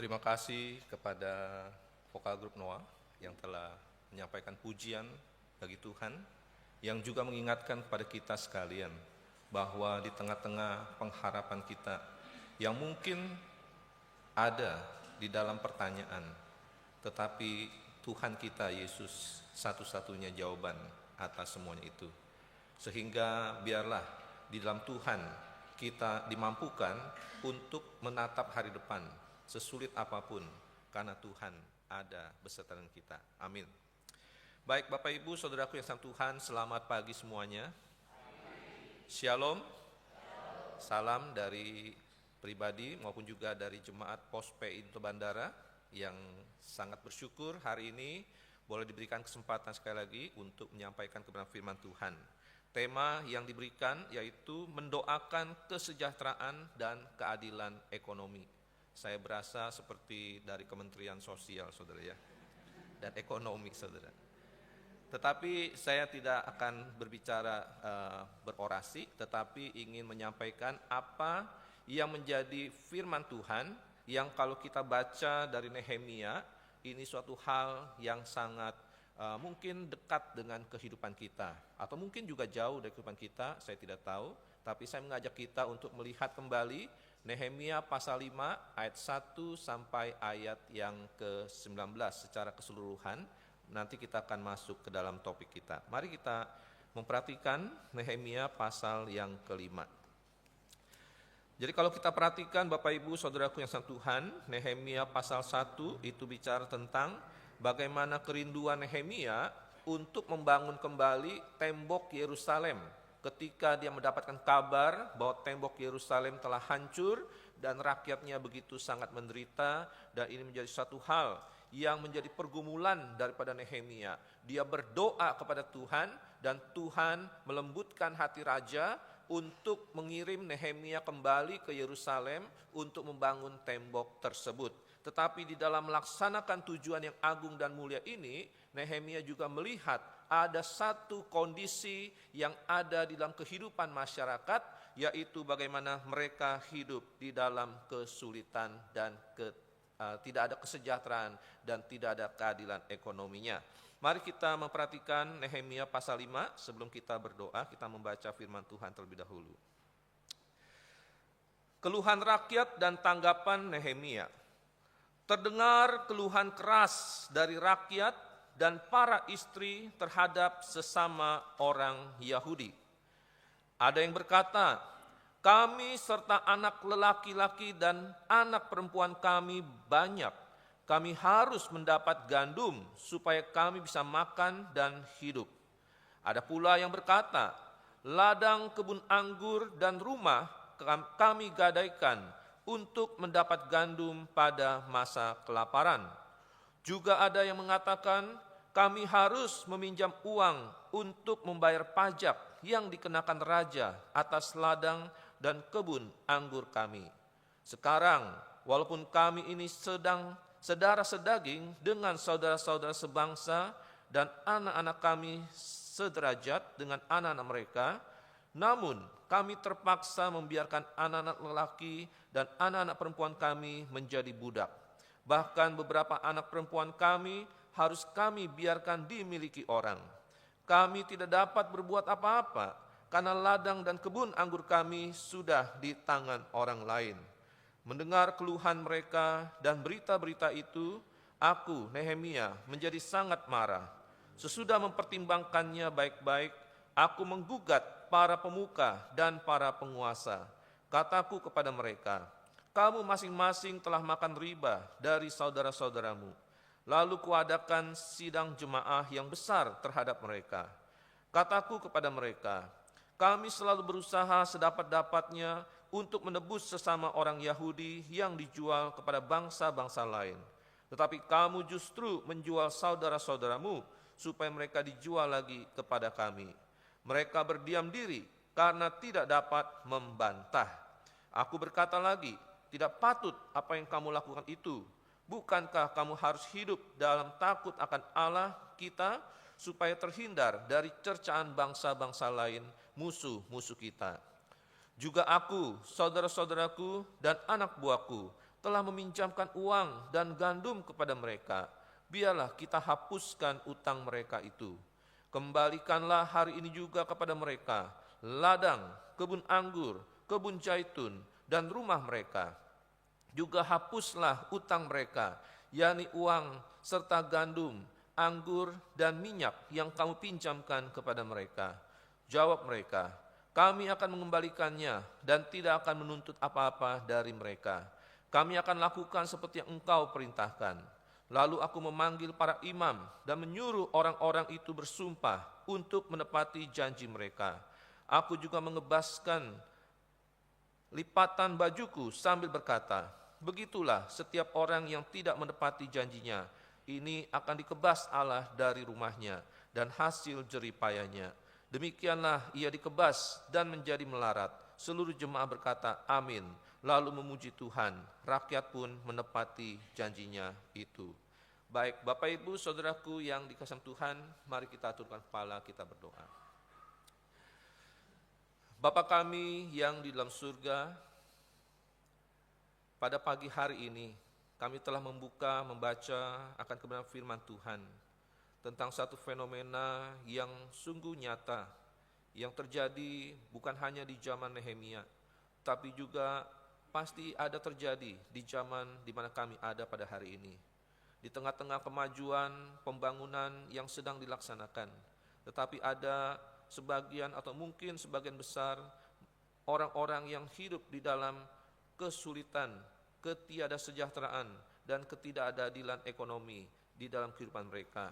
Terima kasih kepada Vokal Grup Noah yang telah menyampaikan pujian bagi Tuhan, yang juga mengingatkan kepada kita sekalian bahwa di tengah-tengah pengharapan kita yang mungkin ada di dalam pertanyaan, tetapi Tuhan kita Yesus satu-satunya jawaban atas semuanya itu. Sehingga biarlah di dalam Tuhan kita dimampukan untuk menatap hari depan sesulit apapun, karena Tuhan ada beserta dengan kita. Amin. Baik Bapak Ibu, Saudaraku yang sangat Tuhan, selamat pagi semuanya. Shalom. Salam dari pribadi maupun juga dari jemaat Pos Pintu Bandara yang sangat bersyukur hari ini boleh diberikan kesempatan sekali lagi untuk menyampaikan kebenaran firman Tuhan. Tema yang diberikan yaitu mendoakan kesejahteraan dan keadilan ekonomi. Saya berasa seperti dari Kementerian Sosial, saudara ya, dan ekonomi, saudara. Tetapi saya tidak akan berbicara berorasi, tetapi ingin menyampaikan apa yang menjadi firman Tuhan, yang kalau kita baca dari Nehemia, ini suatu hal yang sangat mungkin dekat dengan kehidupan kita, atau mungkin juga jauh dari kehidupan kita, saya tidak tahu. Tapi saya mengajak kita untuk melihat kembali Nehemia pasal 5 ayat 1 sampai ayat yang ke-19 secara keseluruhan. Nanti kita akan masuk ke dalam topik kita. Mari kita memperhatikan Nehemia pasal yang kelima. Jadi kalau kita perhatikan Bapak Ibu Saudaraku yang sangat Tuhan, Nehemia pasal 1 itu bicara tentang bagaimana kerinduan Nehemia untuk membangun kembali tembok Yerusalem ketika dia mendapatkan kabar bahwa tembok Yerusalem telah hancur dan rakyatnya begitu sangat menderita, dan ini menjadi satu hal yang menjadi pergumulan daripada Nehemia. Dia berdoa kepada Tuhan dan Tuhan melembutkan hati raja untuk mengirim Nehemia kembali ke Yerusalem untuk membangun tembok tersebut. Tetapi di dalam melaksanakan tujuan yang agung dan mulia ini, Nehemia juga melihat ada satu kondisi yang ada di dalam kehidupan masyarakat, yaitu bagaimana mereka hidup di dalam kesulitan dan tidak ada kesejahteraan dan tidak ada keadilan ekonominya. Mari kita memperhatikan Nehemia pasal 5. Sebelum kita berdoa, kita membaca firman Tuhan terlebih dahulu. Keluhan rakyat dan tanggapan Nehemia. Terdengar keluhan keras dari rakyat dan para istri terhadap sesama orang Yahudi. Ada yang berkata, kami serta anak lelaki-laki dan anak perempuan kami banyak. Kami harus mendapat gandum supaya kami bisa makan dan hidup. Ada pula yang berkata, ladang kebun anggur dan rumah kami gadaikan untuk mendapat gandum pada masa kelaparan. Juga ada yang mengatakan, kami harus meminjam uang untuk membayar pajak yang dikenakan raja atas ladang dan kebun anggur kami. Sekarang, walaupun kami ini sedang sedara sedaging dengan saudara-saudara sebangsa dan anak-anak kami sederajat dengan anak-anak mereka, namun kami terpaksa membiarkan anak-anak lelaki dan anak-anak perempuan kami menjadi budak. Bahkan beberapa anak perempuan kami harus kami biarkan dimiliki orang. Kami tidak dapat berbuat apa-apa karena ladang dan kebun anggur kami sudah di tangan orang lain. Mendengar keluhan mereka dan berita-berita itu, aku, Nehemia, menjadi sangat marah. Sesudah mempertimbangkannya baik-baik, aku menggugat para pemuka dan para penguasa. Kataku kepada mereka, kamu masing-masing telah makan riba dari saudara-saudaramu. Lalu kuadakan sidang jemaah yang besar terhadap mereka. Kataku kepada mereka, kami selalu berusaha sedapat-dapatnya untuk menebus sesama orang Yahudi yang dijual kepada bangsa-bangsa lain. Tetapi kamu justru menjual saudara-saudaramu supaya mereka dijual lagi kepada kami. Mereka berdiam diri karena tidak dapat membantah. Aku berkata lagi, tidak patut apa yang kamu lakukan itu. Bukankah kamu harus hidup dalam takut akan Allah kita supaya terhindar dari cercaan bangsa-bangsa lain, musuh-musuh kita. Juga aku, saudara-saudaraku dan anak buahku telah meminjamkan uang dan gandum kepada mereka. Biarlah kita hapuskan utang mereka itu. Kembalikanlah hari ini juga kepada mereka ladang, kebun anggur, kebun zaitun, dan rumah mereka. Juga hapuslah utang mereka, yakni uang serta gandum, anggur, dan minyak yang kamu pinjamkan kepada mereka. Jawab mereka, kami akan mengembalikannya dan tidak akan menuntut apa-apa dari mereka. Kami akan lakukan seperti yang engkau perintahkan. Lalu aku memanggil para imam dan menyuruh orang-orang itu bersumpah untuk menepati janji mereka. Aku juga mengebaskan lipatan bajuku sambil berkata, begitulah setiap orang yang tidak menepati janjinya, ini akan dikebas Allah dari rumahnya dan hasil jeripayanya. Demikianlah ia dikebas dan menjadi melarat. Seluruh jemaah berkata, amin. Lalu memuji Tuhan, rakyat pun menepati janjinya itu. Baik, Bapak Ibu, Saudaraku yang dikasihi Tuhan, mari kita aturkan kepala, kita berdoa. Bapa kami yang di dalam surga, pada pagi hari ini kami telah membaca akan kebenaran firman Tuhan tentang satu fenomena yang sungguh nyata, yang terjadi bukan hanya di zaman Nehemia, tapi juga pasti ada terjadi di zaman di mana kami ada pada hari ini. Di tengah-tengah kemajuan pembangunan yang sedang dilaksanakan, tetapi ada sebagian atau mungkin sebagian besar orang-orang yang hidup di dalam kesulitan, ketidaksejahteraan, dan ketidakadilan ekonomi di dalam kehidupan mereka.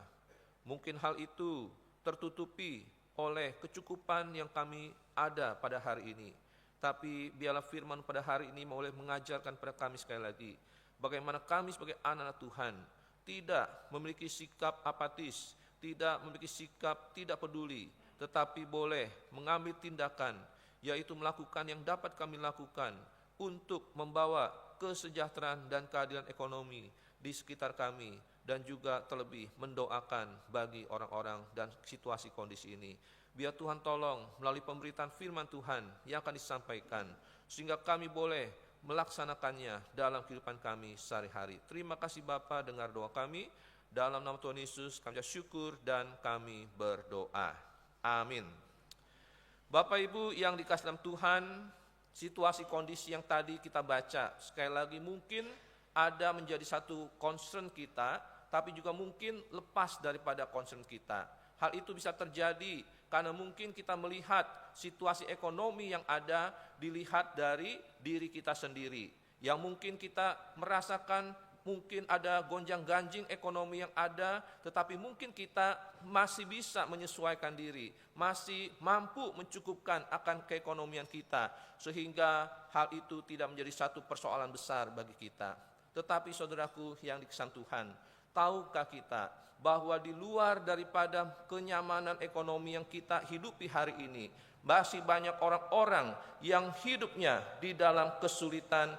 Mungkin hal itu tertutupi oleh kecukupan yang kami ada pada hari ini. Tapi biarlah firman pada hari ini boleh mengajarkan pada kami sekali lagi, bagaimana kami sebagai anak-anak Tuhan tidak memiliki sikap apatis, tidak memiliki sikap tidak peduli, tetapi boleh mengambil tindakan, yaitu melakukan yang dapat kami lakukan untuk membawa kesejahteraan dan keadilan ekonomi di sekitar kami, dan juga terlebih mendoakan bagi orang-orang dan situasi kondisi ini. Biar Tuhan tolong melalui pemberitaan firman Tuhan yang akan disampaikan, sehingga kami boleh melaksanakannya dalam kehidupan kami sehari-hari. Terima kasih Bapa, dengar doa kami. Dalam nama Tuhan Yesus kami syukur dan kami berdoa. Amin. Bapak Ibu yang dikasihi dalam Tuhan, situasi kondisi yang tadi kita baca, sekali lagi mungkin ada menjadi satu concern kita, tapi juga mungkin lepas daripada concern kita. Hal itu bisa terjadi karena mungkin kita melihat situasi ekonomi yang ada dilihat dari diri kita sendiri. Yang mungkin kita merasakan mungkin ada gonjang-ganjing ekonomi yang ada, tetapi mungkin kita masih bisa menyesuaikan diri, masih mampu mencukupkan akan keekonomian kita, sehingga hal itu tidak menjadi satu persoalan besar bagi kita. Tetapi saudaraku yang dikasihi Tuhan, tahukah kita bahwa di luar daripada kenyamanan ekonomi yang kita hidupi hari ini, masih banyak orang-orang yang hidupnya di dalam kesulitan,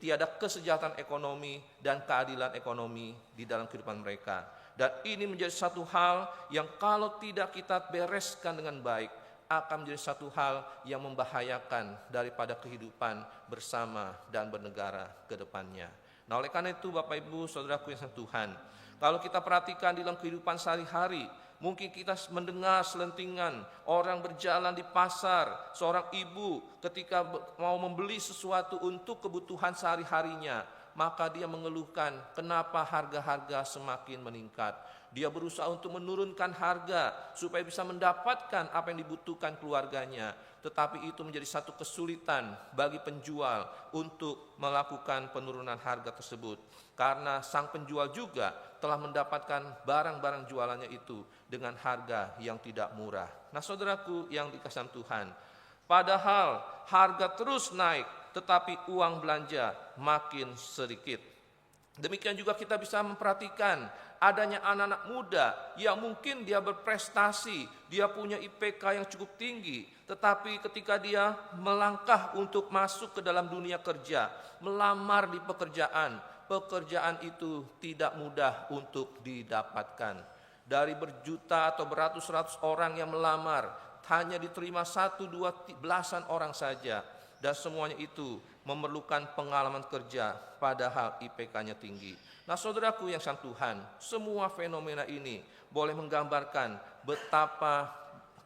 tiada kesejahteraan ekonomi dan keadilan ekonomi di dalam kehidupan mereka. Dan ini menjadi satu hal yang kalau tidak kita bereskan dengan baik, akan menjadi satu hal yang membahayakan daripada kehidupan bersama dan bernegara ke depannya. Nah, oleh karena itu Bapak Ibu Saudaraku yang Tuhan, kalau kita perhatikan di dalam kehidupan sehari-hari, mungkin kita mendengar selentingan orang berjalan di pasar, seorang ibu ketika mau membeli sesuatu untuk kebutuhan sehari-harinya, maka dia mengeluhkan kenapa harga-harga semakin meningkat. Dia berusaha untuk menurunkan harga supaya bisa mendapatkan apa yang dibutuhkan keluarganya. Tetapi itu menjadi satu kesulitan bagi penjual untuk melakukan penurunan harga tersebut. Karena sang penjual juga telah mendapatkan barang-barang jualannya itu dengan harga yang tidak murah. Nah saudaraku yang dikasihi Tuhan, padahal harga terus naik, tetapi uang belanja makin sedikit. Demikian juga kita bisa memperhatikan adanya anak-anak muda yang mungkin dia berprestasi, dia punya IPK yang cukup tinggi, tetapi ketika dia melangkah untuk masuk ke dalam dunia kerja, melamar di pekerjaan itu tidak mudah untuk didapatkan. Dari berjuta atau beratus-ratus orang yang melamar, hanya diterima 1, 2, belasan orang saja. dan semuanya itu memerlukan pengalaman kerja padahal IPK-nya tinggi. Nah saudaraku yang sang Tuhan, semua fenomena ini boleh menggambarkan betapa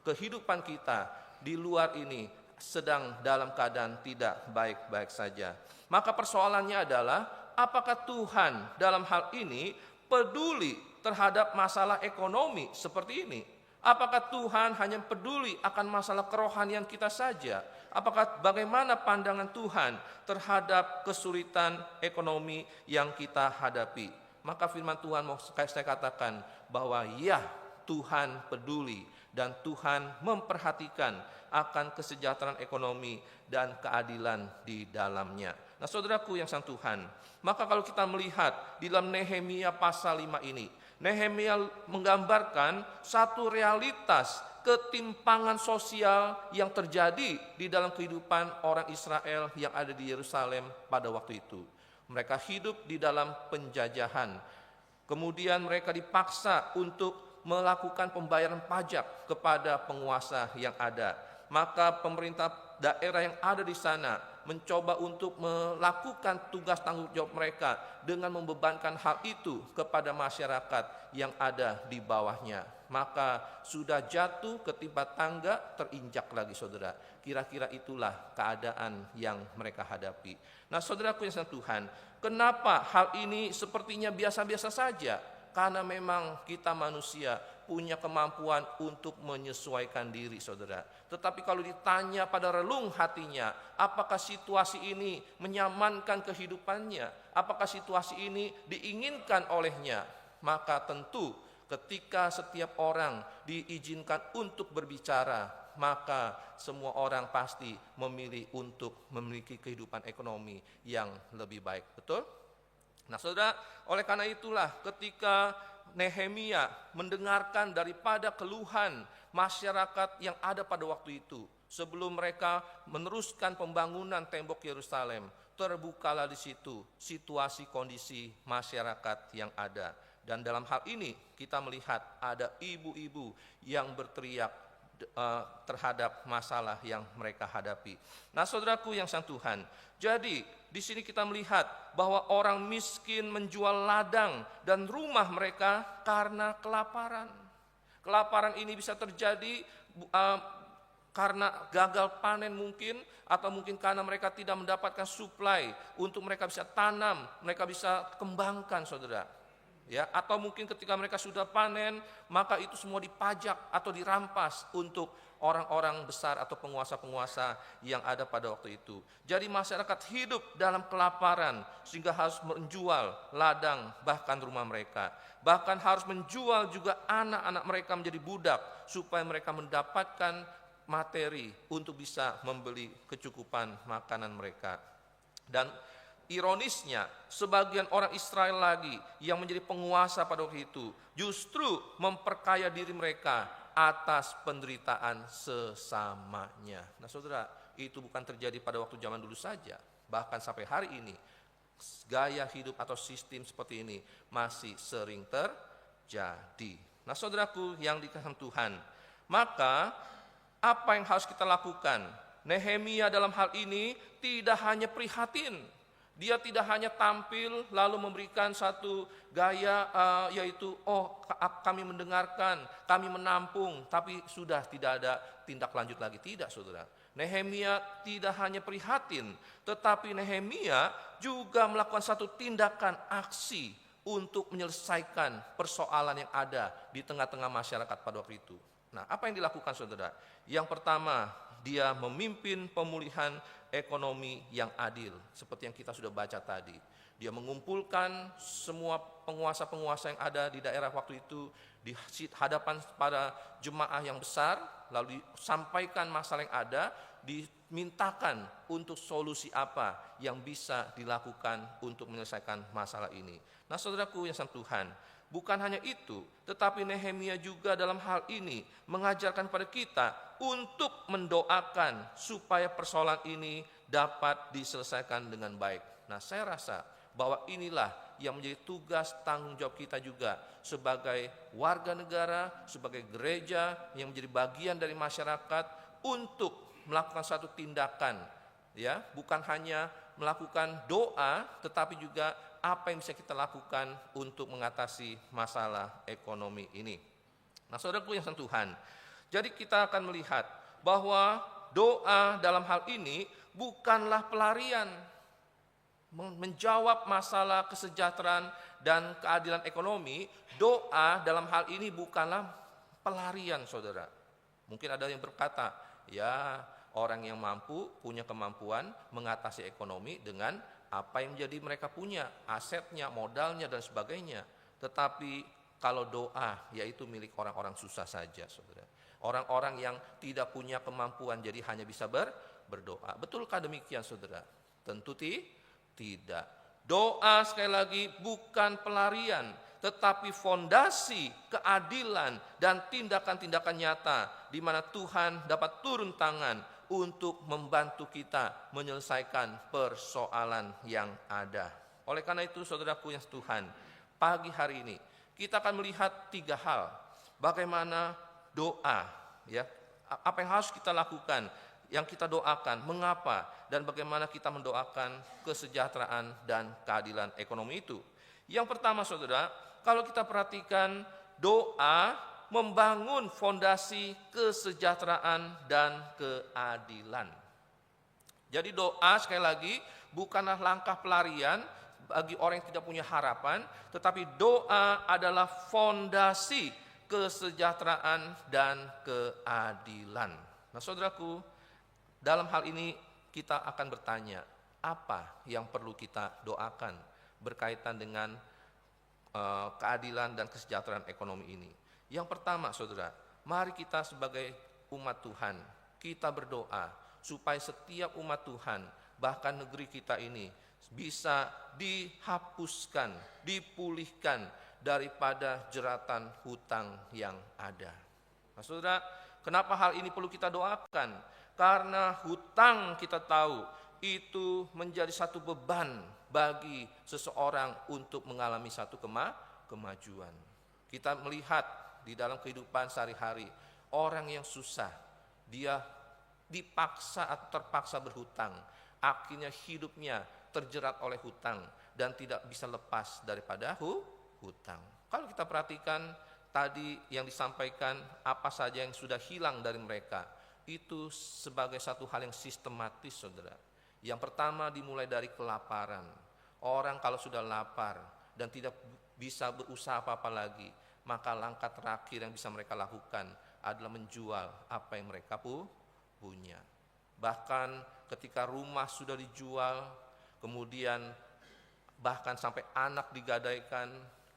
kehidupan kita di luar ini sedang dalam keadaan tidak baik-baik saja. Maka persoalannya adalah, apakah Tuhan dalam hal ini peduli terhadap masalah ekonomi seperti ini? Apakah Tuhan hanya peduli akan masalah kerohanian kita saja? Apakah bagaimana pandangan Tuhan terhadap kesulitan ekonomi yang kita hadapi? Maka firman Tuhan mau saya katakan bahwa ya, Tuhan peduli dan Tuhan memperhatikan akan kesejahteraan ekonomi dan keadilan di dalamnya. Nah saudaraku yang sang Tuhan, maka kalau kita melihat di dalam Nehemia pasal 5 ini, Nehemia menggambarkan satu realitas ketimpangan sosial yang terjadi di dalam kehidupan orang Israel yang ada di Yerusalem pada waktu itu. Mereka hidup di dalam penjajahan. Kemudian mereka dipaksa untuk melakukan pembayaran pajak kepada penguasa yang ada. Maka pemerintah daerah yang ada di sana mencoba untuk melakukan tugas tanggung jawab mereka dengan membebankan hal itu kepada masyarakat yang ada di bawahnya. Maka sudah jatuh ketimpa tangga, terinjak lagi saudara. Kira-kira itulah keadaan yang mereka hadapi. Nah saudaraku yang sang Tuhan, kenapa hal ini sepertinya biasa-biasa saja? Karena memang kita manusia punya kemampuan untuk menyesuaikan diri saudara. Tetapi kalau ditanya pada relung hatinya, apakah situasi ini menyamankan kehidupannya? Apakah situasi ini diinginkan olehnya? Maka tentu ketika setiap orang diizinkan untuk berbicara, maka semua orang pasti memilih untuk memiliki kehidupan ekonomi yang lebih baik. Betul? Nah saudara, oleh karena itulah ketika Nehemia mendengarkan daripada keluhan masyarakat yang ada pada waktu itu, sebelum mereka meneruskan pembangunan tembok Yerusalem, terbukalah di situ situasi kondisi masyarakat yang ada. Dan dalam hal ini kita melihat ada ibu-ibu yang berteriak terhadap masalah yang mereka hadapi. Nah saudaraku yang sang Tuhan, jadi di sini kita melihat bahwa orang miskin menjual ladang dan rumah mereka karena kelaparan. Kelaparan ini bisa terjadi karena gagal panen mungkin, atau mungkin karena mereka tidak mendapatkan suplai untuk mereka bisa tanam, mereka bisa kembangkan saudara. Ya, atau mungkin ketika mereka sudah panen, maka itu semua dipajak atau dirampas untuk orang-orang besar atau penguasa-penguasa yang ada pada waktu itu. Jadi masyarakat hidup dalam kelaparan sehingga harus menjual ladang bahkan rumah mereka. Bahkan harus menjual juga anak-anak mereka menjadi budak supaya mereka mendapatkan materi untuk bisa membeli kecukupan makanan mereka. Dan ironisnya, sebagian orang Israel lagi yang menjadi penguasa pada waktu itu justru memperkaya diri mereka atas penderitaan sesamanya. Nah saudara, itu bukan terjadi pada waktu zaman dulu saja. Bahkan sampai hari ini, gaya hidup atau sistem seperti ini masih sering terjadi. Nah saudaraku yang dikasihi Tuhan, maka apa yang harus kita lakukan? Nehemia dalam hal ini tidak hanya prihatin. Dia tidak hanya tampil lalu memberikan satu gaya yaitu kami mendengarkan, kami menampung, tapi sudah tidak ada tindak lanjut lagi. Tidak saudara. Nehemia tidak hanya prihatin, tetapi Nehemia juga melakukan satu tindakan aksi untuk menyelesaikan persoalan yang ada di tengah-tengah masyarakat pada waktu itu. Nah, apa yang dilakukan saudara? Yang pertama, dia memimpin pemulihan ekonomi yang adil, seperti yang kita sudah baca tadi. Dia mengumpulkan semua penguasa-penguasa yang ada di daerah waktu itu di hadapan para jemaah yang besar, lalu disampaikan masalah yang ada, dimintakan untuk solusi apa yang bisa dilakukan untuk menyelesaikan masalah ini. Nah saudaraku yang sang Tuhan, bukan hanya itu, tetapi Nehemia juga dalam hal ini mengajarkan pada kita untuk mendoakan supaya persoalan ini dapat diselesaikan dengan baik. Nah, saya rasa bahwa inilah yang menjadi tugas tanggung jawab kita juga sebagai warga negara, sebagai gereja yang menjadi bagian dari masyarakat untuk melakukan satu tindakan ya, bukan hanya melakukan doa, tetapi juga apa yang bisa kita lakukan untuk mengatasi masalah ekonomi ini. Nah, saudaraku yang sentuhan, jadi kita akan melihat bahwa doa dalam hal ini bukanlah pelarian. Menjawab masalah kesejahteraan dan keadilan ekonomi, doa dalam hal ini bukanlah pelarian, saudara. Mungkin ada yang berkata, ya, orang yang mampu punya kemampuan mengatasi ekonomi dengan apa yang menjadi mereka punya, asetnya, modalnya, dan sebagainya. Tetapi kalau doa, yaitu milik orang-orang susah saja, saudara. Orang-orang yang tidak punya kemampuan, jadi hanya bisa berdoa. Betulkah demikian, saudara? Tentu tidak. Doa sekali lagi bukan pelarian, tetapi fondasi keadilan dan tindakan-tindakan nyata di mana Tuhan dapat turun tangan untuk membantu kita menyelesaikan persoalan yang ada. Oleh karena itu, saudaraku yang Tuhan, pagi hari ini kita akan melihat 3 hal. Bagaimana doa, ya, apa yang harus kita lakukan, yang kita doakan, mengapa, dan bagaimana kita mendoakan kesejahteraan dan keadilan ekonomi itu. Yang pertama, saudara, kalau kita perhatikan, doa membangun fondasi kesejahteraan dan keadilan. Jadi doa sekali lagi bukanlah langkah pelarian bagi orang yang tidak punya harapan, tetapi doa adalah fondasi kesejahteraan dan keadilan. Nah, saudaraku, dalam hal ini kita akan bertanya, apa yang perlu kita doakan berkaitan dengan keadilan dan kesejahteraan ekonomi ini. Yang pertama, saudara, mari kita sebagai umat Tuhan, kita berdoa supaya setiap umat Tuhan, bahkan negeri kita ini, bisa dihapuskan, dipulihkan daripada jeratan hutang yang ada. Nah, saudara, kenapa hal ini perlu kita doakan? Karena hutang kita tahu itu menjadi satu beban bagi seseorang untuk mengalami satu kemajuan. Kita melihat di dalam kehidupan sehari-hari, orang yang susah, dia dipaksa atau terpaksa berhutang. Akhirnya hidupnya terjerat oleh hutang dan tidak bisa lepas daripada hutang. Kalau kita perhatikan tadi yang disampaikan, apa saja yang sudah hilang dari mereka, itu sebagai satu hal yang sistematis, saudara. Yang pertama dimulai dari kelaparan. Orang kalau sudah lapar dan tidak bisa berusaha apa-apa lagi, maka langkah terakhir yang bisa mereka lakukan adalah menjual apa yang mereka punya. Bahkan ketika rumah sudah dijual, kemudian bahkan sampai anak digadaikan,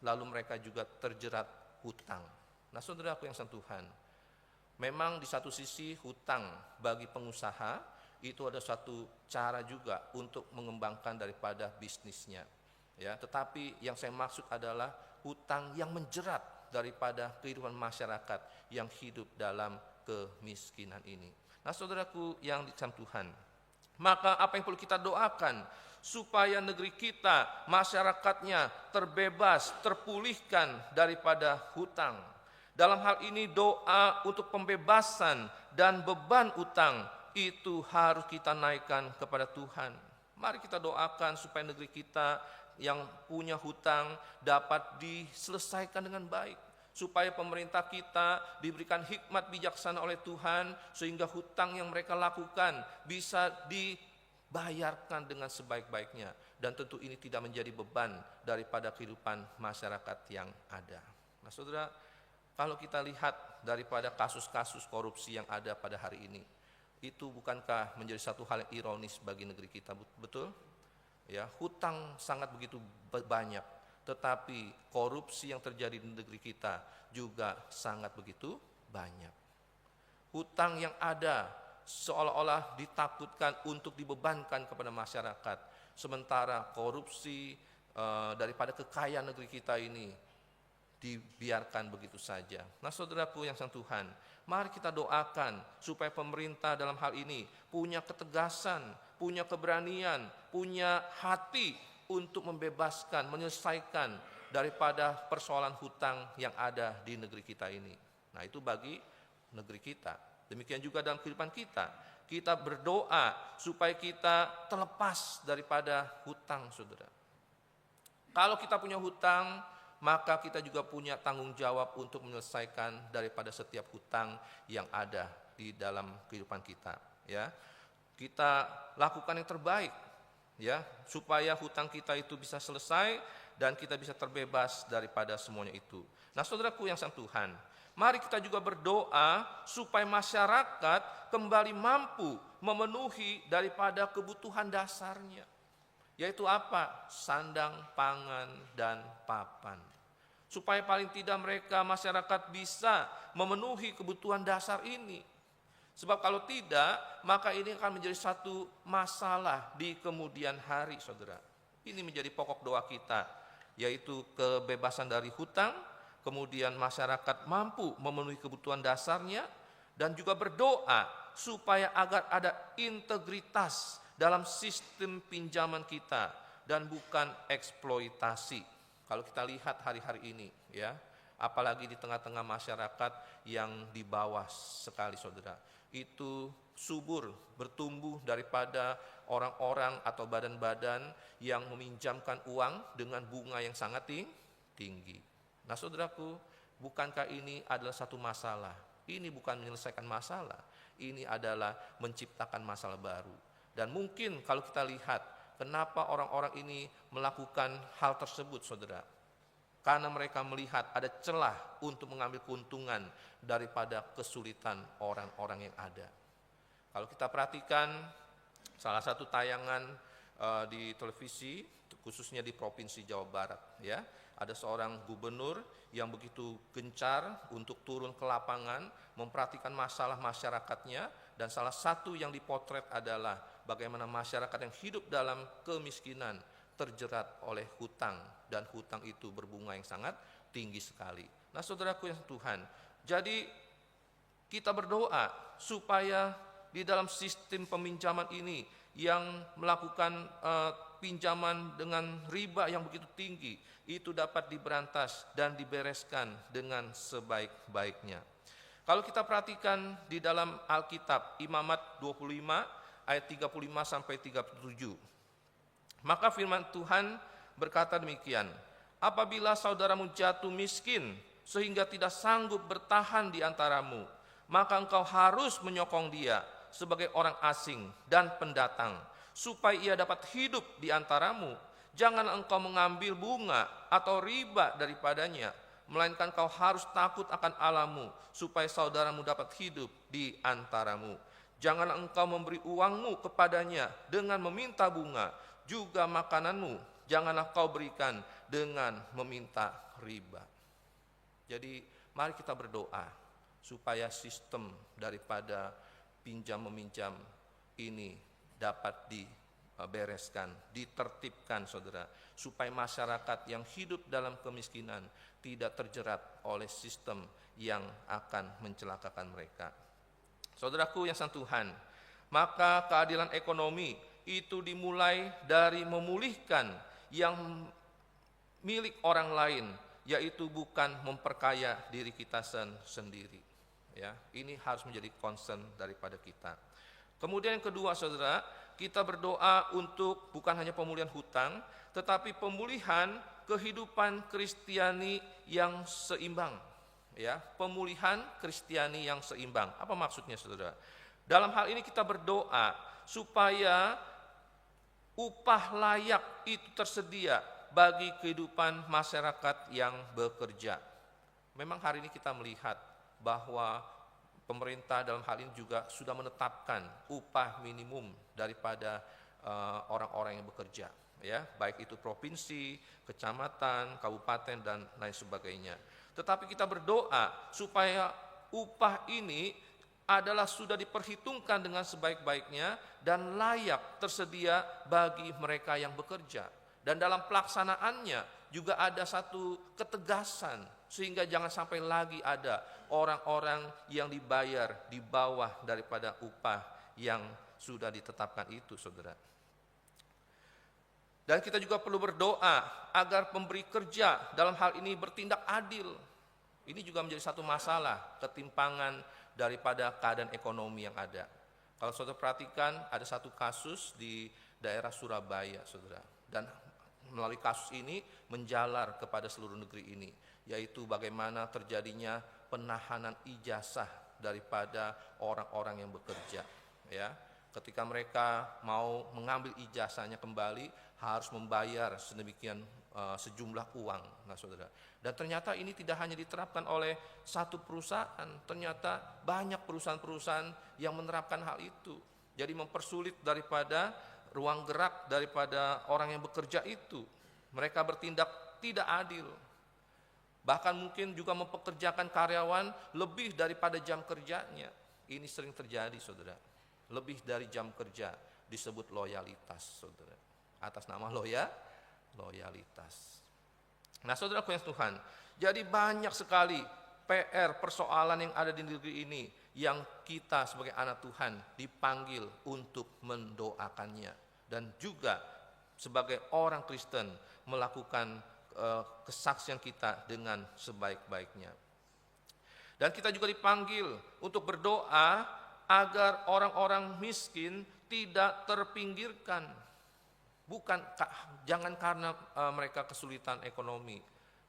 lalu mereka juga terjerat hutang. Nah, saudaraku yang sentuhan, memang di satu sisi hutang bagi pengusaha itu ada satu cara juga untuk mengembangkan daripada bisnisnya, ya. Tetapi yang saya maksud adalah hutang yang menjerat daripada kehidupan masyarakat yang hidup dalam kemiskinan ini. Nah, saudaraku yang dikasihi Tuhan, maka apa yang perlu kita doakan supaya negeri kita, masyarakatnya terbebas, terpulihkan daripada hutang. Dalam hal ini doa untuk pembebasan dan beban utang itu harus kita naikkan kepada Tuhan. Mari kita doakan supaya negeri kita yang punya hutang dapat diselesaikan dengan baik. Supaya pemerintah kita diberikan hikmat bijaksana oleh Tuhan sehingga hutang yang mereka lakukan bisa dibayarkan dengan sebaik-baiknya. Dan tentu ini tidak menjadi beban daripada kehidupan masyarakat yang ada. Nah, saudara, kalau kita lihat daripada kasus-kasus korupsi yang ada pada hari ini, itu bukankah menjadi satu hal yang ironis bagi negeri kita, betul? Ya, hutang sangat begitu banyak, tetapi korupsi yang terjadi di negeri kita juga sangat begitu banyak. Hutang yang ada seolah-olah ditakutkan untuk dibebankan kepada masyarakat, sementara korupsi daripada kekayaan negeri kita ini dibiarkan begitu saja. Nah, saudaraku yang sang Tuhan, mari kita doakan supaya pemerintah dalam hal ini punya ketegasan, punya keberanian, punya hati untuk membebaskan, menyelesaikan daripada persoalan hutang yang ada di negeri kita ini. Nah, itu bagi negeri kita. Demikian juga dalam kehidupan kita. kita berdoa supaya kita terlepas daripada hutang, saudara. Kalau kita punya hutang, maka kita juga punya tanggung jawab untuk menyelesaikan daripada setiap hutang yang ada di dalam kehidupan kita. Ya, kita lakukan yang terbaik, ya, supaya hutang kita itu bisa selesai dan kita bisa terbebas daripada semuanya itu. Nah, saudaraku yang sangat Tuhan, mari kita juga berdoa supaya masyarakat kembali mampu memenuhi daripada kebutuhan dasarnya. Yaitu apa? Sandang, pangan, dan papan. Supaya paling tidak mereka masyarakat bisa memenuhi kebutuhan dasar ini. Sebab kalau tidak, maka ini akan menjadi satu masalah di kemudian hari, saudara. Ini menjadi pokok doa kita, yaitu kebebasan dari hutang, kemudian masyarakat mampu memenuhi kebutuhan dasarnya, dan juga berdoa supaya agar ada integritas dalam sistem pinjaman kita dan bukan eksploitasi. Kalau kita lihat hari-hari ini, ya, apalagi di tengah-tengah masyarakat yang di bawah sekali, saudara, itu subur bertumbuh daripada orang-orang atau badan-badan yang meminjamkan uang dengan bunga yang sangat tinggi. Nah, saudaraku, bukankah ini adalah satu masalah? Ini bukan menyelesaikan masalah, ini adalah menciptakan masalah baru. Dan mungkin kalau kita lihat kenapa orang-orang ini melakukan hal tersebut, saudara, karena mereka melihat ada celah untuk mengambil keuntungan daripada kesulitan orang-orang yang ada. Kalau kita perhatikan salah satu tayangan di televisi, khususnya di Provinsi Jawa Barat, ya, ada seorang gubernur yang begitu gencar untuk turun ke lapangan memperhatikan masalah masyarakatnya, dan salah satu yang dipotret adalah bagaimana masyarakat yang hidup dalam kemiskinan terjerat oleh hutang, dan hutang itu berbunga yang sangat tinggi sekali. Nah, saudaraku yang Tuhan, jadi kita berdoa supaya di dalam sistem peminjaman ini yang melakukan pinjaman dengan riba yang begitu tinggi itu dapat diberantas dan dibereskan dengan sebaik-baiknya. Kalau kita perhatikan di dalam Alkitab, Imamat 25 ayat 35 sampai 37. Maka firman Tuhan berkata demikian, apabila saudaramu jatuh miskin sehingga tidak sanggup bertahan di antaramu, maka engkau harus menyokong dia sebagai orang asing dan pendatang, supaya ia dapat hidup di antaramu. Jangan engkau mengambil bunga atau riba daripadanya, melainkan kau harus takut akan Allahmu, supaya saudaramu dapat hidup di antaramu. Jangan engkau memberi uangmu kepadanya dengan meminta bunga, juga makananmu janganlah kau berikan dengan meminta riba. Jadi mari kita berdoa supaya sistem daripada pinjam meminjam ini dapat dibereskan, ditertibkan, saudara, supaya masyarakat yang hidup dalam kemiskinan tidak terjerat oleh sistem yang akan mencelakakan mereka. Saudaraku yang sangat Tuhan, maka keadilan ekonomi itu dimulai dari memulihkan yang milik orang lain, yaitu bukan memperkaya diri kita sendiri. Ya, ini harus menjadi concern daripada kita. Kemudian yang kedua, saudara, kita berdoa untuk bukan hanya pemulihan hutang, tetapi pemulihan kehidupan Kristiani yang seimbang. Ya, pemulihan Kristiani yang seimbang. Apa maksudnya, saudara? Dalam hal ini kita berdoa supaya upah layak itu tersedia bagi kehidupan masyarakat yang bekerja. Memang hari ini kita melihat bahwa pemerintah dalam hal ini juga sudah menetapkan upah minimum daripada orang-orang yang bekerja, ya, baik itu provinsi, kecamatan, kabupaten, dan lain sebagainya. Tetapi kita berdoa supaya upah ini adalah sudah diperhitungkan dengan sebaik-baiknya dan layak tersedia bagi mereka yang bekerja. Dan dalam pelaksanaannya juga ada satu ketegasan, sehingga jangan sampai lagi ada orang-orang yang dibayar di bawah daripada upah yang sudah ditetapkan itu, saudara. Dan kita juga perlu berdoa agar pemberi kerja dalam hal ini bertindak adil. Ini juga menjadi satu masalah, ketimpangan daripada keadaan ekonomi yang ada. Kalau saudara perhatikan, ada satu kasus di daerah Surabaya, saudara. Dan melalui kasus ini menjalar kepada seluruh negeri ini, yaitu bagaimana terjadinya penahanan ijazah daripada orang-orang yang bekerja. Ya, ketika mereka mau mengambil ijazahnya kembali, harus membayar sedemikian sejumlah uang. Nah, saudara. Dan ternyata ini tidak hanya diterapkan oleh satu perusahaan, ternyata banyak perusahaan-perusahaan yang menerapkan hal itu. Jadi mempersulit daripada ruang gerak daripada orang yang bekerja itu. Mereka bertindak tidak adil. Bahkan mungkin juga mempekerjakan karyawan lebih daripada jam kerjanya. Ini sering terjadi, saudara. Lebih dari jam kerja disebut loyalitas, saudara. Atas nama loyalitas. Nah, saudaraku yang Tuhan, jadi banyak sekali PR, persoalan yang ada di negeri ini yang kita sebagai anak Tuhan dipanggil untuk mendoakannya. Dan juga sebagai orang Kristen melakukan kesaksian kita dengan sebaik-baiknya. Dan kita juga dipanggil untuk berdoa agar orang-orang miskin tidak terpinggirkan. Jangan karena mereka kesulitan ekonomi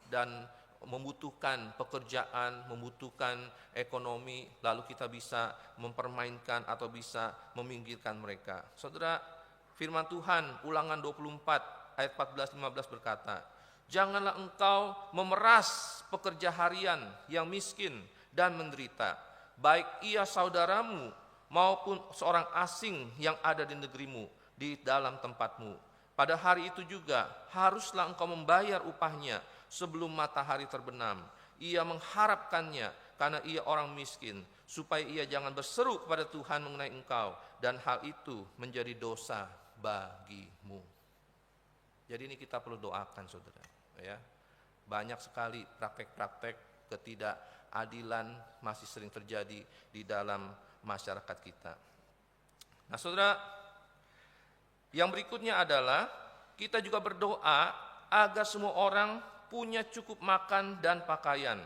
dan membutuhkan pekerjaan, membutuhkan ekonomi, lalu kita bisa mempermainkan atau bisa meminggirkan mereka. Saudara, firman Tuhan Ulangan 24 ayat 14-15 berkata, janganlah engkau memeras pekerja harian yang miskin dan menderita, baik ia saudaramu maupun seorang asing yang ada di negerimu, di dalam tempatmu. Pada hari itu juga haruslah engkau membayar upahnya sebelum matahari terbenam. Ia mengharapkannya karena ia orang miskin, supaya ia jangan berseru kepada Tuhan mengenai engkau, dan hal itu menjadi dosa bagimu. Jadi ini kita perlu doakan, saudara. Ya, banyak sekali praktek-praktek ketidakadilan masih sering terjadi di dalam masyarakat kita. Nah, saudara, yang berikutnya adalah kita juga berdoa agar semua orang punya cukup makan dan pakaian.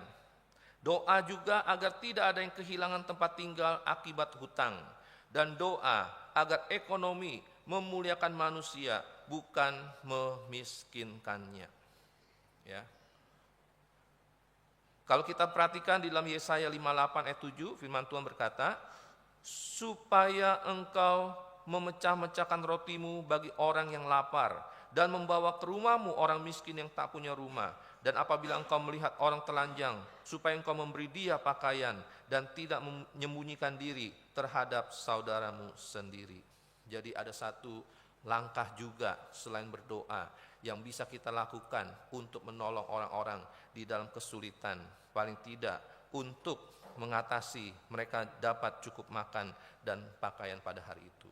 Doa juga agar tidak ada yang kehilangan tempat tinggal akibat hutang. Dan doa agar ekonomi memuliakan manusia, bukan memiskinkannya. Ya. Kalau kita perhatikan di dalam Yesaya 58 ayat 7, firman Tuhan berkata, supaya engkau memecah-mecahkan rotimu bagi orang yang lapar, dan membawa ke rumahmu orang miskin yang tak punya rumah. Dan apabila engkau melihat orang telanjang, supaya engkau memberi dia pakaian, dan tidak menyembunyikan diri terhadap saudaramu sendiri. Jadi ada satu langkah juga selain berdoa yang bisa kita lakukan untuk menolong orang-orang di dalam kesulitan. Paling tidak untuk mengatasi mereka dapat cukup makan dan pakaian pada hari itu.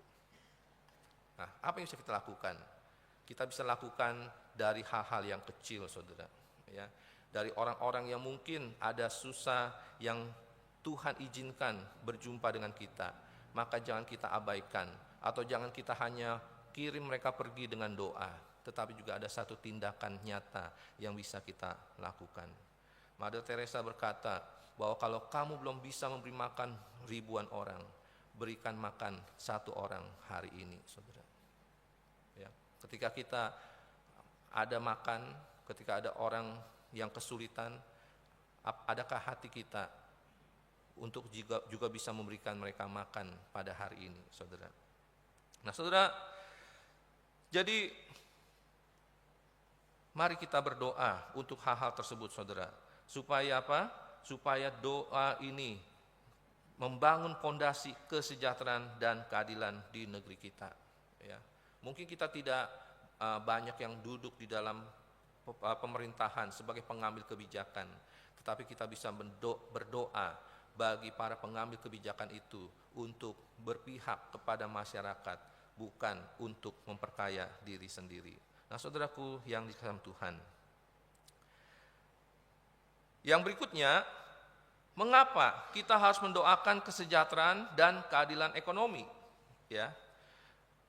Nah, apa yang bisa kita lakukan? Kita bisa lakukan dari hal-hal yang kecil, saudara. Ya, dari orang-orang yang mungkin ada susah yang Tuhan izinkan berjumpa dengan kita, maka jangan kita abaikan, atau jangan kita hanya kirim mereka pergi dengan doa, tetapi juga ada satu tindakan nyata yang bisa kita lakukan. Mother Teresa berkata bahwa kalau kamu belum bisa memberi makan ribuan orang, berikan makan satu orang hari ini, saudara. Ya, ketika kita ada makan, ketika ada orang yang kesulitan, adakah hati kita untuk juga bisa memberikan mereka makan pada hari ini, saudara? Nah, saudara, jadi mari kita berdoa untuk hal-hal tersebut, saudara. Supaya apa? Supaya doa ini membangun fondasi kesejahteraan dan keadilan di negeri kita. Ya, mungkin kita tidak banyak yang duduk di dalam pemerintahan sebagai pengambil kebijakan, tetapi kita bisa berdoa bagi para pengambil kebijakan itu untuk berpihak kepada masyarakat, bukan untuk memperkaya diri sendiri. Nah, saudaraku yang dikasihi Tuhan, yang berikutnya, mengapa kita harus mendoakan kesejahteraan dan keadilan ekonomi? Ya,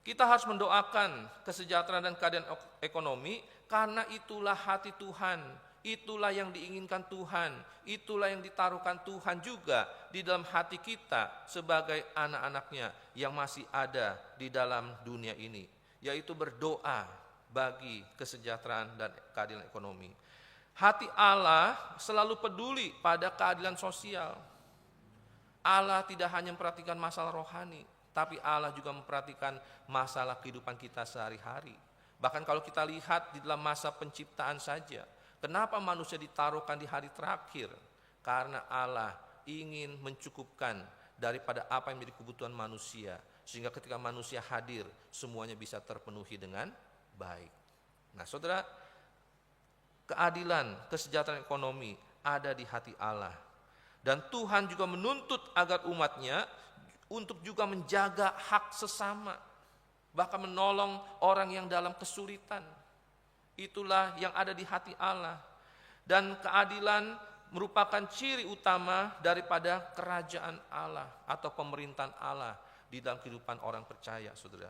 kita harus mendoakan kesejahteraan dan keadilan ekonomi karena itulah hati Tuhan itulah yang diinginkan Tuhan, itulah yang ditaruhkan Tuhan juga di dalam hati kita sebagai anak-anaknya yang masih ada di dalam dunia ini, yaitu berdoa bagi kesejahteraan dan keadilan ekonomi. Hati Allah selalu peduli pada keadilan sosial. Allah tidak hanya memperhatikan masalah rohani, tapi Allah juga memperhatikan masalah kehidupan kita sehari-hari. Bahkan kalau kita lihat di dalam masa penciptaan saja, kenapa manusia ditaruhkan di hari terakhir? Karena Allah ingin mencukupkan daripada apa yang menjadi kebutuhan manusia, sehingga ketika manusia hadir, semuanya bisa terpenuhi dengan baik. Nah, saudara, keadilan, kesejahteraan ekonomi ada di hati Allah. Dan Tuhan juga menuntut agar umatnya untuk juga menjaga hak sesama, bahkan menolong orang yang dalam kesulitan. Itulah yang ada di hati Allah. Dan keadilan merupakan ciri utama daripada kerajaan Allah atau pemerintahan Allah di dalam kehidupan orang percaya, saudara.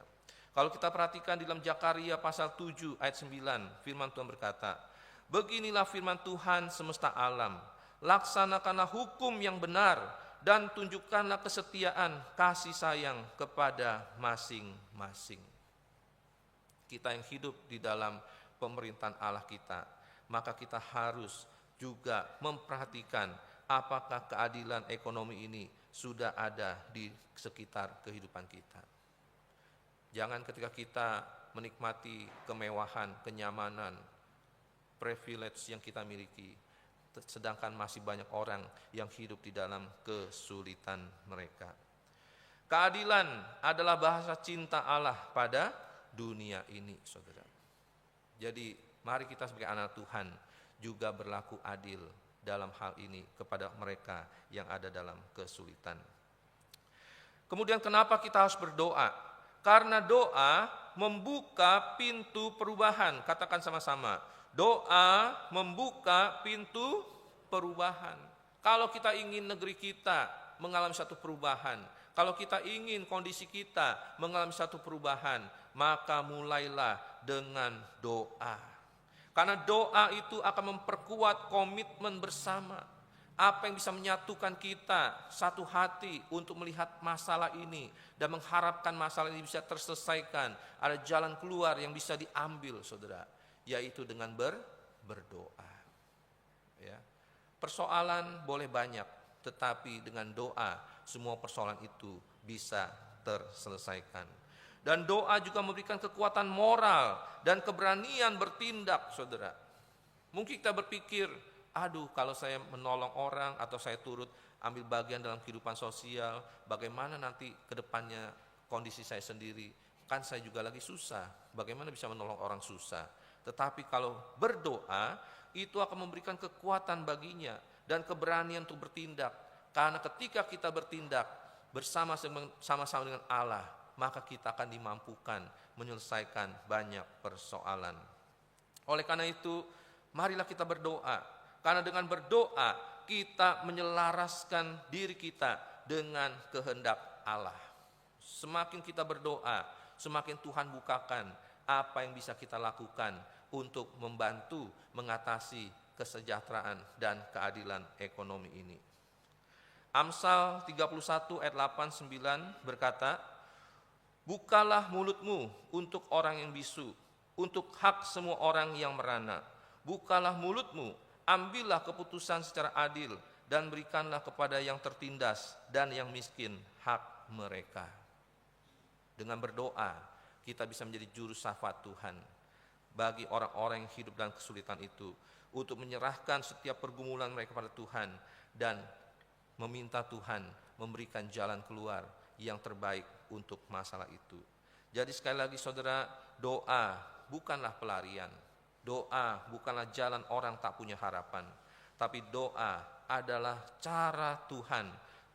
Kalau kita perhatikan di dalam Zakaria pasal 7 ayat 9, firman Tuhan berkata, "Beginilah firman Tuhan semesta alam, laksanakanlah hukum yang benar dan tunjukkanlah kesetiaan kasih sayang kepada masing-masing." Kita yang hidup di dalam pemerintahan Allah kita, maka kita harus juga memperhatikan apakah keadilan ekonomi ini sudah ada di sekitar kehidupan kita. Jangan ketika kita menikmati kemewahan, kenyamanan, privilege yang kita miliki, sedangkan masih banyak orang yang hidup di dalam kesulitan mereka. Keadilan adalah bahasa cinta Allah pada dunia ini, saudara. Jadi mari kita sebagai anak Tuhan juga berlaku adil dalam hal ini kepada mereka yang ada dalam kesulitan. Kemudian kenapa kita harus berdoa? Karena doa membuka pintu perubahan. Katakan sama-sama, doa membuka pintu perubahan. Kalau kita ingin negeri kita mengalami satu perubahan, kalau kita ingin kondisi kita mengalami satu perubahan, maka mulailah dengan doa. Karena doa itu akan memperkuat komitmen bersama. Apa yang bisa menyatukan kita satu hati untuk melihat masalah ini dan mengharapkan masalah ini bisa terselesaikan. Ada jalan keluar yang bisa diambil, saudara, yaitu dengan berdoa. Ya. Persoalan boleh banyak, tetapi dengan doa semua persoalan itu bisa terselesaikan. Dan doa juga memberikan kekuatan moral dan keberanian bertindak, saudara. Mungkin kita berpikir, aduh, kalau saya menolong orang atau saya turut ambil bagian dalam kehidupan sosial, bagaimana nanti ke depannya kondisi saya sendiri? Kan saya juga lagi susah, bagaimana bisa menolong orang susah? Tetapi kalau berdoa, itu akan memberikan kekuatan baginya dan keberanian untuk bertindak. Karena ketika kita bertindak bersama-sama dengan Allah, maka kita akan dimampukan menyelesaikan banyak persoalan. Oleh karena itu, marilah kita berdoa. Karena dengan berdoa kita menyelaraskan diri kita dengan kehendak Allah. Semakin kita berdoa, semakin Tuhan bukakan apa yang bisa kita lakukan untuk membantu mengatasi kesejahteraan dan keadilan ekonomi ini. Amsal 31 ayat 8-9 berkata, "Bukalah mulutmu untuk orang yang bisu, untuk hak semua orang yang merana. Bukalah mulutmu, ambillah keputusan secara adil, dan berikanlah kepada yang tertindas dan yang miskin hak mereka." Dengan berdoa, kita bisa menjadi juru syafaat Tuhan bagi orang-orang yang hidup dalam kesulitan itu, untuk menyerahkan setiap pergumulan mereka pada Tuhan dan meminta Tuhan memberikan jalan keluar yang terbaik untuk masalah itu. Jadi sekali lagi, saudara, doa bukanlah pelarian. Doa bukanlah jalan orang tak punya harapan, tapi doa adalah cara Tuhan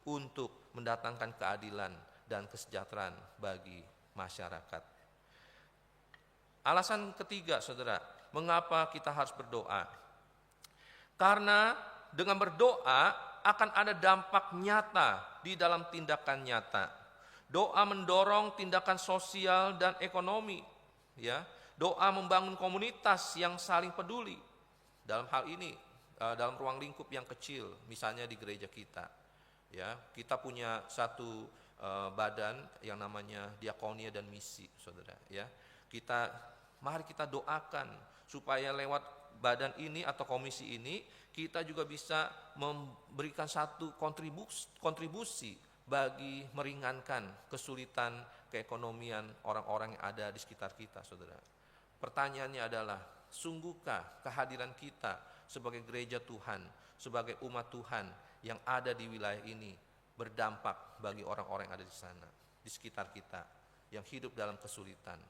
untuk mendatangkan keadilan dan kesejahteraan bagi masyarakat. Alasan ketiga, saudara, mengapa kita harus berdoa? Karena dengan berdoa akan ada dampak nyata di dalam tindakan nyata. Doa mendorong tindakan sosial dan ekonomi, ya. Doa membangun komunitas yang saling peduli. Dalam hal ini, dalam ruang lingkup yang kecil, misalnya di gereja kita, ya, kita punya satu badan yang namanya diakonia dan misi, saudara. Ya, mari kita doakan supaya lewat badan ini atau komisi ini kita juga bisa memberikan satu kontribusi bagi meringankan kesulitan keekonomian orang-orang yang ada di sekitar kita, saudara. Pertanyaannya adalah, sungguhkah kehadiran kita sebagai gereja Tuhan, sebagai umat Tuhan yang ada di wilayah ini berdampak bagi orang-orang yang ada di sana, di sekitar kita, yang hidup dalam kesulitan?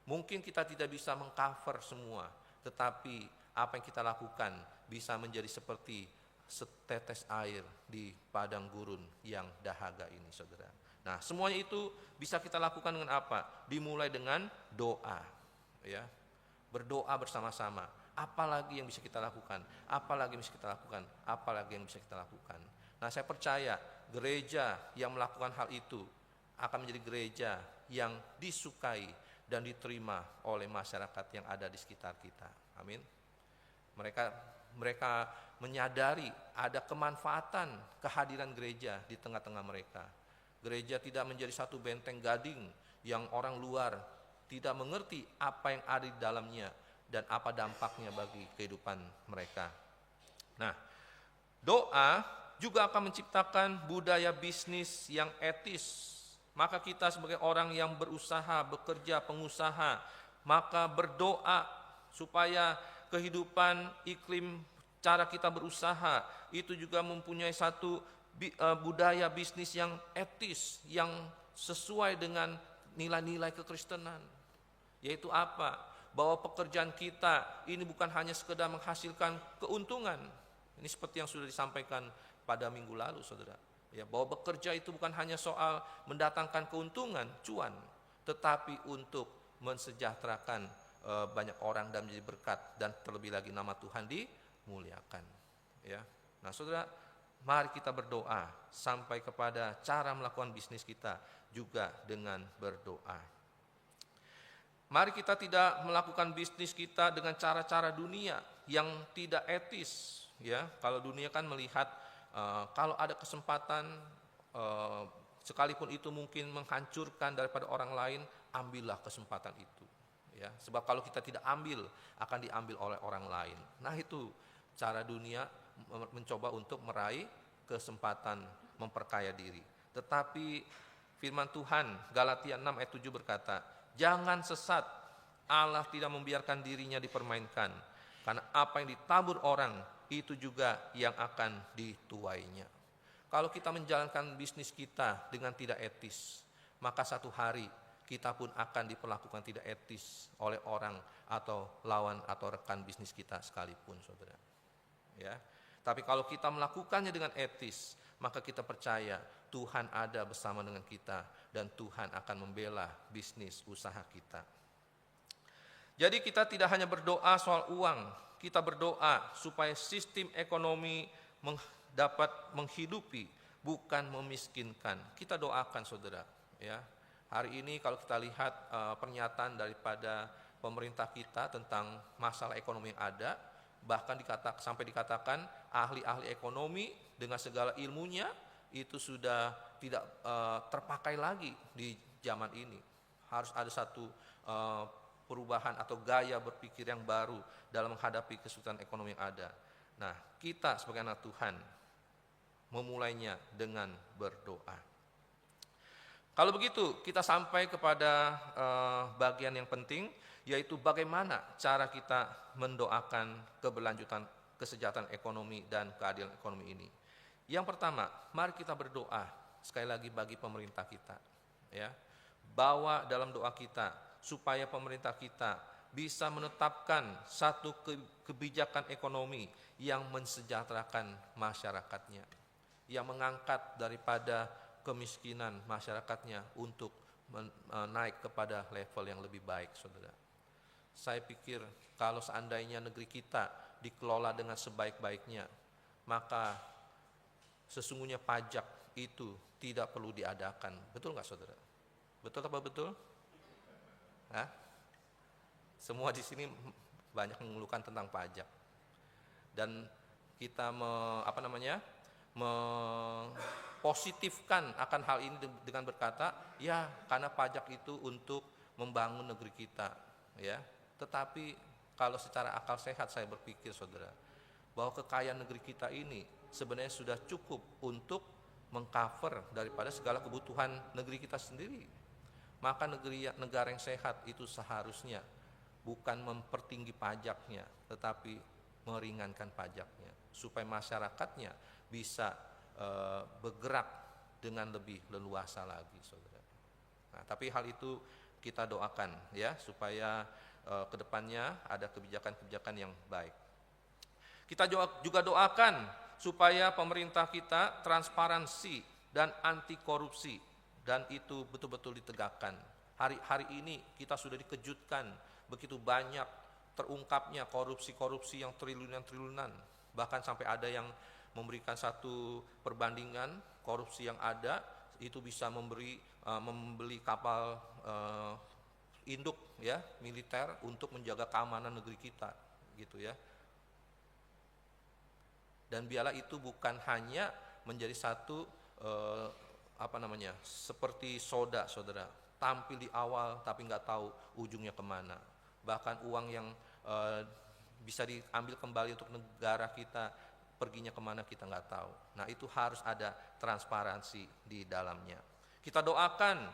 Mungkin kita tidak bisa mengcover semua, tetapi apa yang kita lakukan bisa menjadi seperti setetes air di padang gurun yang dahaga ini, saudara. Nah, semuanya itu bisa kita lakukan dengan apa? Dimulai dengan doa, ya. Berdoa bersama-sama. Apalagi yang bisa kita lakukan? Apalagi yang bisa kita lakukan? Apalagi yang bisa kita lakukan? Nah, saya percaya gereja yang melakukan hal itu akan menjadi gereja yang disukai dan diterima oleh masyarakat yang ada di sekitar kita. Amin. Mereka menyadari ada kemanfaatan kehadiran gereja di tengah-tengah mereka. Gereja tidak menjadi satu benteng gading yang orang luar tidak mengerti apa yang ada di dalamnya dan apa dampaknya bagi kehidupan mereka. Nah, doa juga akan menciptakan budaya bisnis yang etis. Maka kita sebagai orang yang berusaha, bekerja, pengusaha, maka berdoa supaya kehidupan, iklim, cara kita berusaha itu juga mempunyai satu budaya bisnis yang etis, yang sesuai dengan nilai-nilai kekristenan. Yaitu apa? Bahwa pekerjaan kita ini bukan hanya sekedar menghasilkan keuntungan. Ini seperti yang sudah disampaikan pada minggu lalu, saudara. Ya, bahwa bekerja itu bukan hanya soal mendatangkan keuntungan, cuan, tetapi untuk mensejahterakan banyak orang dan menjadi berkat, dan terlebih lagi nama Tuhan dimuliakan. Ya. Nah, saudara, mari kita berdoa sampai kepada cara melakukan bisnis kita juga dengan berdoa. Mari kita tidak melakukan bisnis kita dengan cara-cara dunia yang tidak etis. Ya, kalau dunia kan melihat kalau ada kesempatan, sekalipun itu mungkin menghancurkan daripada orang lain, ambillah kesempatan itu. Ya, sebab kalau kita tidak ambil, akan diambil oleh orang lain. Nah, itu cara dunia mencoba untuk meraih kesempatan memperkaya diri. Tetapi firman Tuhan Galatia 6 ayat 7 berkata, jangan sesat, Allah tidak membiarkan dirinya dipermainkan, karena apa yang ditabur orang itu juga yang akan dituainya. Kalau kita menjalankan bisnis kita dengan tidak etis, maka satu hari kita pun akan diperlakukan tidak etis oleh orang atau lawan atau rekan bisnis kita sekalipun, saudara. Ya. Tapi kalau kita melakukannya dengan etis, maka kita percaya Tuhan ada bersama dengan kita dan Tuhan akan membela bisnis usaha kita. Jadi kita tidak hanya berdoa soal uang, kita berdoa supaya sistem ekonomi dapat menghidupi, bukan memiskinkan. Kita doakan, saudara. Ya. Hari ini kalau kita lihat pernyataan daripada pemerintah kita tentang masalah ekonomi yang ada, bahkan sampai dikatakan ahli-ahli ekonomi dengan segala ilmunya itu sudah tidak terpakai lagi di zaman ini. Harus ada satu perubahan atau gaya berpikir yang baru dalam menghadapi kesulitan ekonomi yang ada. Nah, kita sebagai anak Tuhan memulainya dengan berdoa. Kalau begitu, kita sampai kepada bagian yang penting, yaitu bagaimana cara kita mendoakan keberlanjutan kesejahteraan ekonomi dan keadilan ekonomi ini. Yang pertama, mari kita berdoa sekali lagi bagi pemerintah kita. Ya, bawa dalam doa kita supaya pemerintah kita bisa menetapkan satu kebijakan ekonomi yang mensejahterakan masyarakatnya, yang mengangkat daripada kemiskinan masyarakatnya untuk naik kepada level yang lebih baik, saudara. Saya pikir kalau seandainya negeri kita dikelola dengan sebaik-baiknya, maka sesungguhnya pajak itu tidak perlu diadakan. Betul nggak, saudara? Betul apa betul? Hah? Semua di sini banyak mengeluhkan tentang pajak. dan kita mempositifkan akan hal ini dengan berkata, ya karena pajak itu untuk membangun negeri kita, ya. Tetapi kalau secara akal sehat saya berpikir, saudara, bahwa kekayaan negeri kita ini sebenarnya sudah cukup untuk mengcover daripada segala kebutuhan negeri kita sendiri. Maka negara yang sehat itu seharusnya bukan mempertinggi pajaknya, tetapi meringankan pajaknya, supaya masyarakatnya bisa bergerak dengan lebih leluasa lagi, saudara. Nah, tapi hal itu kita doakan, ya, supaya kedepannya ada kebijakan-kebijakan yang baik. Kita juga doakan supaya pemerintah kita transparansi dan anti korupsi, dan itu betul-betul ditegakkan. Hari ini kita sudah dikejutkan begitu banyak terungkapnya korupsi-korupsi yang triliunan-triliunan, bahkan sampai ada yang memberikan satu perbandingan korupsi yang ada itu bisa membeli kapal induk, ya, militer untuk menjaga keamanan negeri kita, gitu ya. Dan biarlah itu bukan hanya menjadi satu seperti soda, saudara, tampil di awal tapi nggak tahu ujungnya kemana. Bahkan uang yang bisa diambil kembali untuk negara kita perginya kemana kita nggak tahu. Nah, itu harus ada transparansi di dalamnya. Kita doakan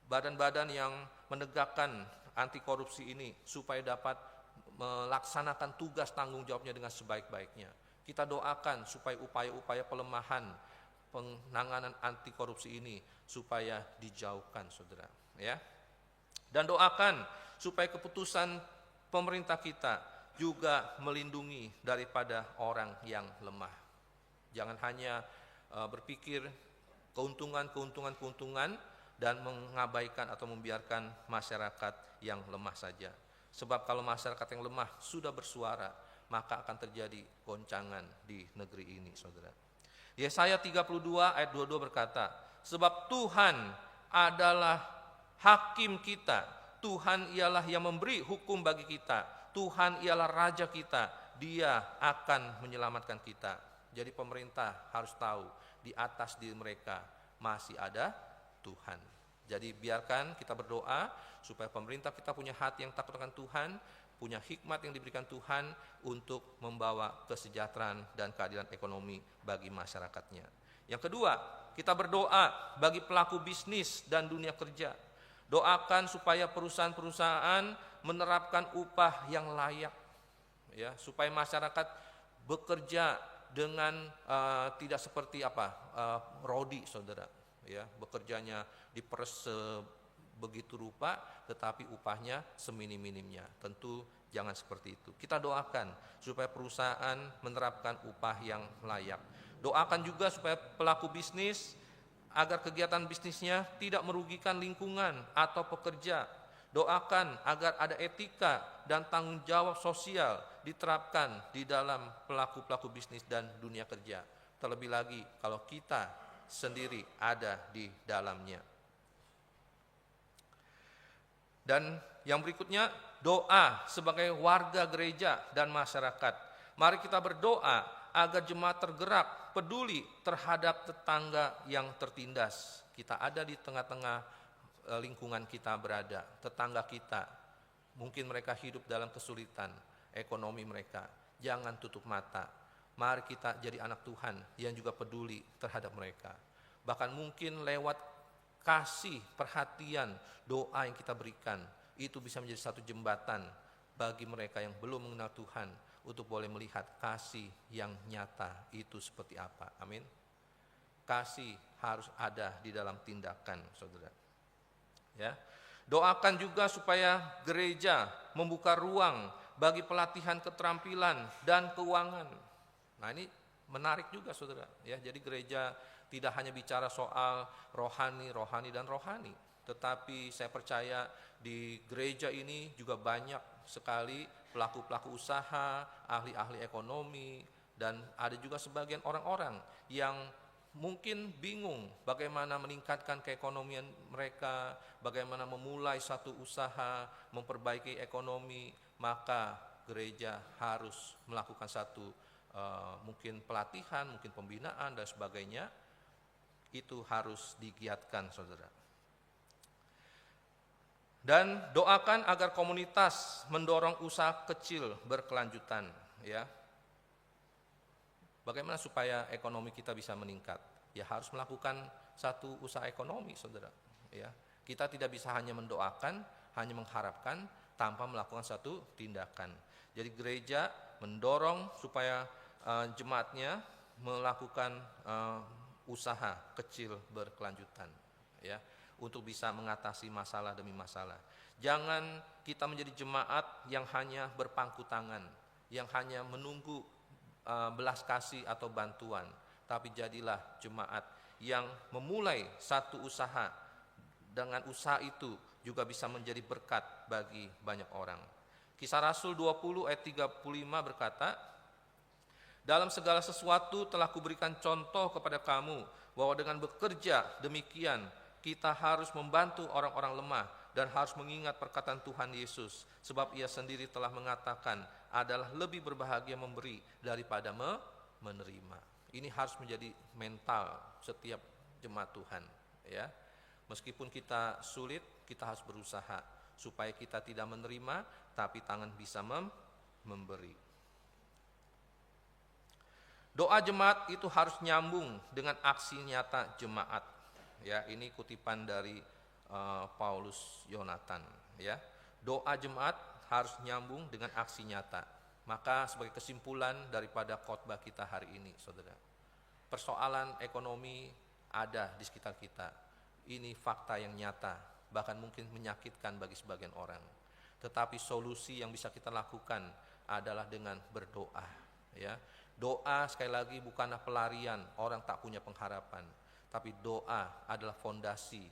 badan-badan yang menegakkan anti korupsi ini supaya dapat melaksanakan tugas tanggung jawabnya dengan sebaik-baiknya. Kita doakan supaya upaya-upaya pelemahan penanganan anti korupsi ini supaya dijauhkan, saudara, ya. Dan doakan supaya keputusan pemerintah kita juga melindungi daripada orang yang lemah. Jangan hanya berpikir keuntungan dan mengabaikan atau membiarkan masyarakat yang lemah saja. Sebab kalau masyarakat yang lemah sudah bersuara, maka akan terjadi goncangan di negeri ini, saudara. Yesaya 32 ayat 22 berkata, sebab Tuhan adalah hakim kita, Tuhan ialah yang memberi hukum bagi kita, Tuhan ialah raja kita, Dia akan menyelamatkan kita. Jadi pemerintah harus tahu di atas diri mereka masih ada Tuhan. Jadi biarkan kita berdoa supaya pemerintah kita punya hati yang takut akan Tuhan, punya hikmat yang diberikan Tuhan untuk membawa kesejahteraan dan keadilan ekonomi bagi masyarakatnya. Yang kedua, kita berdoa bagi pelaku bisnis dan dunia kerja. Doakan supaya perusahaan-perusahaan menerapkan upah yang layak, ya, supaya masyarakat bekerja dengan tidak seperti rodi, saudara, ya, bekerjanya diperes begitu rupa, tetapi upahnya seminim-minimnya. Tentu jangan seperti itu. Kita doakan supaya perusahaan menerapkan upah yang layak. Doakan juga supaya pelaku bisnis agar kegiatan bisnisnya tidak merugikan lingkungan atau pekerja. Doakan agar ada etika dan tanggung jawab sosial diterapkan di dalam pelaku-pelaku bisnis dan dunia kerja. Terlebih lagi kalau kita sendiri ada di dalamnya. Dan yang berikutnya, doa sebagai warga gereja dan masyarakat. Mari kita berdoa agar jemaat tergerak, peduli terhadap tetangga yang tertindas. Kita ada di tengah-tengah lingkungan kita berada, tetangga kita. Mungkin mereka hidup dalam kesulitan ekonomi mereka. Jangan tutup mata. Mari kita jadi anak Tuhan yang juga peduli terhadap mereka. Bahkan mungkin lewat kasih, perhatian, doa yang kita berikan, itu bisa menjadi satu jembatan bagi mereka yang belum mengenal Tuhan untuk boleh melihat kasih yang nyata itu seperti apa. Amin. Kasih harus ada di dalam tindakan, saudara. Ya. Doakan juga supaya gereja membuka ruang bagi pelatihan keterampilan dan keuangan. Nah, ini menarik juga, saudara. Ya, jadi gereja tidak hanya bicara soal rohani, tetapi saya percaya di gereja ini juga banyak sekali pelaku-pelaku usaha, ahli-ahli ekonomi, dan ada juga sebagian orang-orang yang mungkin bingung bagaimana meningkatkan keekonomian mereka, bagaimana memulai satu usaha, memperbaiki ekonomi. Maka gereja harus melakukan satu mungkin pelatihan, mungkin pembinaan dan sebagainya, itu harus digiatkan, saudara. Dan doakan agar komunitas mendorong usaha kecil berkelanjutan, ya. Bagaimana supaya ekonomi kita bisa meningkat? Ya harus melakukan satu usaha ekonomi, saudara. Ya, kita tidak bisa hanya mendoakan, hanya mengharapkan tanpa melakukan satu tindakan. Jadi gereja mendorong supaya jemaatnya melakukan usaha kecil berkelanjutan, ya, untuk bisa mengatasi masalah demi masalah. Jangan kita menjadi jemaat yang hanya berpangku tangan, yang hanya menunggu belas kasih atau bantuan, tapi jadilah jemaat yang memulai satu usaha. Dengan usaha itu juga bisa menjadi berkat bagi banyak orang. Kisah Rasul 20 ayat 35 berkata, dalam segala sesuatu telah kuberikan contoh kepada kamu, bahwa dengan bekerja demikian kita harus membantu orang-orang lemah dan harus mengingat perkataan Tuhan Yesus, sebab ia sendiri telah mengatakan adalah lebih berbahagia memberi daripada menerima. Ini harus menjadi mental setiap jemaat Tuhan, ya. Meskipun kita sulit, kita harus berusaha supaya kita tidak menerima, tapi tangan bisa memberi. Doa jemaat itu harus nyambung dengan aksi nyata jemaat. Ya, ini kutipan dari Paulus Yonatan. Ya, doa jemaat harus nyambung dengan aksi nyata. Maka sebagai kesimpulan daripada khotbah kita hari ini, saudara, persoalan ekonomi ada di sekitar kita. Ini fakta yang nyata, bahkan mungkin menyakitkan bagi sebagian orang. Tetapi solusi yang bisa kita lakukan adalah dengan berdoa. Ya, doa sekali lagi bukanlah pelarian orang tak punya pengharapan, tapi doa adalah fondasi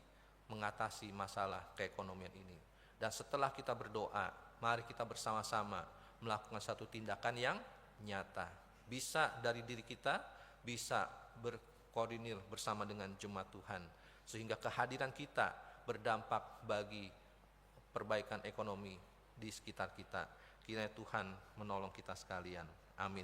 mengatasi masalah keekonomian ini. Dan setelah kita berdoa, mari kita bersama-sama melakukan satu tindakan yang nyata. Bisa dari diri kita, bisa berkoordinir bersama dengan jemaat Tuhan, sehingga kehadiran kita berdampak bagi perbaikan ekonomi di sekitar kita. Kiranya Tuhan menolong kita sekalian. Amin.